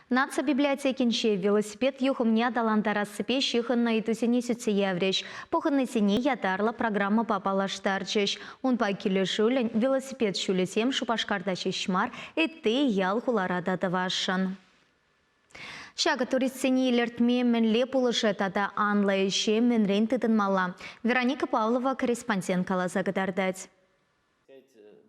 Наца библиотекинче велосипед юхумне талантарасыпе шихынна итусене сүтсе евреш. Похыннесене ятарла программа папалаштарчыш. Унпа келешулен велосипед шулесем шупашкарда шешмар этте ял хуларада тавашын. Шага туристсене илертме менле пулышы тата анлайше менрен тытынмалла. Вероника Павлова корреспондент каласа гыдардать.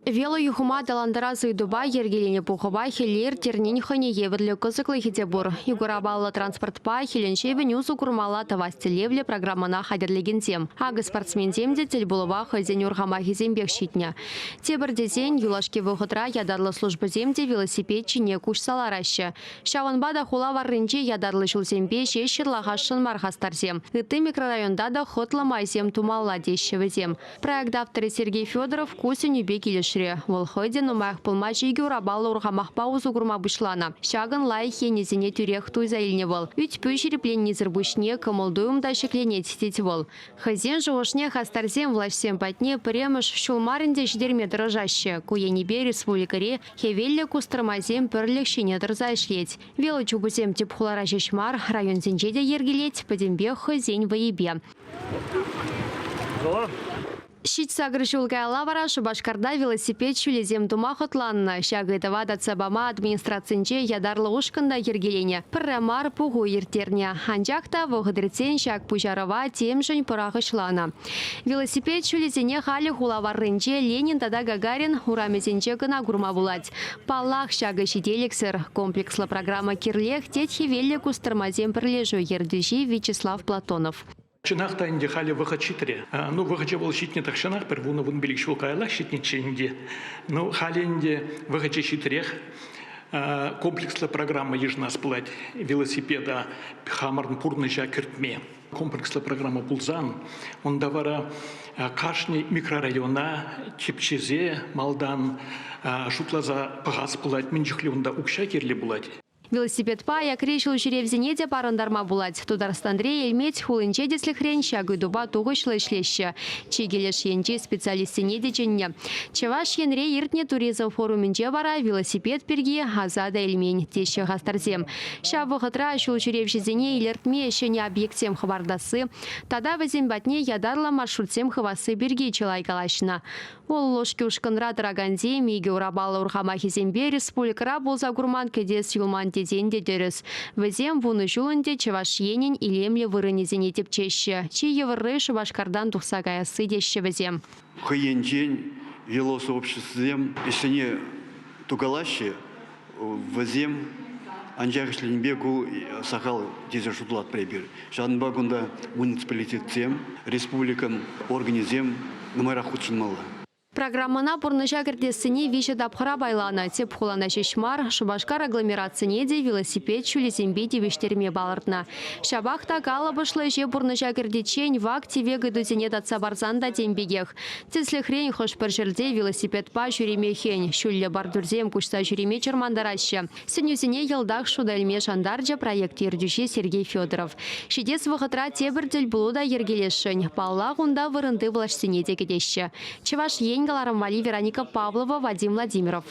Вело юхума таландаразы дуба ергелене пухова хелер тернин хане еверле козыклы хитебур. Югурабалла транспортпа хеленше венюзу курмала тавастелевле программана хадерлеген тем. Ага спортсмен темде тельбулова хазен юргама хизембек щитня. Тебір дезен юлашке выходра ядарлы службы земде велосипедчине куш салараща. Шаванбада хула варрынче ядарлы шулсембе шешерлахашын мархастарзем. Ыты микрорайонда да хотла майзем тумалла дещевезем. Проект авторы Сергей Федоров кусеню бекилеш. Волхойде нумах пулмачи юрабалла ургамах паузу гурма бушлана. Шаган лайхе незене тюрех туйза илневол. Ють пюшери пленнизер бушне камолдуем да шекленет сетевол. Хазен жошне хастарзем влашсем патне премыш шулмарынде ждерме дрожаще. Куенебе республикаре хевелле кустрамазем перлек шине дрзайшлеть. Вело чубузем тепхулара шешмар район зенчеде ергелеть падембе хазень воебе. Щит сагрышулгая лавара Шубашкарда велосипед шулезем тума хотланна. Шага этого датсабама администрацинче ядарлы ушканда ергелене. Пыррамар пугу ертерне. Анжакта вогыдрецен шаг пужарова темшень пырахышлана. Велосипед шулезене хали хулаваррынче Ленин тада Гагарин урамезенче гына гурма булать. Паллах шага щителексер. Комплекслы программа кирлех тетхи кустармазем прилежу ердюжи Вячеслав Платонов. Шынақ тайынде халі выход шитре. Выход же был щитне так шынақ, первуна вон билик шулкайла щитне ченде. Халі инде выход же шитрех. Комплексная программа ежна сплать велосипеда хамарн пурны жа кертме. Комплексная программа пулзан. Он давара кашни микрорайона, чепчезе, малдан, шутлаза пагас пулать, минжихлевунда укша керле булать. Велосипед па якрешил черевзенеде парандарма булать. Тударстандре эльметь хулынчеде слихрен шагы дуба тугышлы шлеще. Чигелеш енче специалистенеде ченне. Чеваш енре иртне туризм форуменче вара велосипед перги азада эльмень теща гастарзем. Шавы хытра шул черевзене илертме шене объектем хабардасы. Тада вазем батне ядарла маршрутсем хавасы берги челай калашна. Ол ложки ушканра драганзе миге урабала урхамахи зембе республикара болза гурман кедес юлман дезенде дерес. Вазем вуны жулынде чеваш енин илемле вырынезене тепчеще. Чи евры Шубашкардан тухсагая сыдеще вазем. Хыенчен велосообществом ишене тугалаще вазем анжахышленбегу сахал дезер шутлат пребир. Шанбагунда муниципалитет тем, республикан организем номера худшинмала. Программана пурныша кірдесіне виші дапхара байлана. Теп хулана шешмар, Шубашкар агломерацинеде велосипед шулесембеде вештерме балыртна. Шабахта кала бұшлы же пурныша кірдечен вак тевегі дүзене датса барзанда дембегех. Теслі хрень хош бір жерде велосипед па жүреме хень. Шулле бардурзем күшса жүреме чырмандарашы. Сенюзіне елдақ шудальме шандарджа проект ердюші Сергей Федоров. Шидес вғытра тебірділ бұлуда ергелешін. Паллақ ұнда вырынды влашсенеде кедеші. Чеваш ен Вероника Павлова, Вадим Владимиров.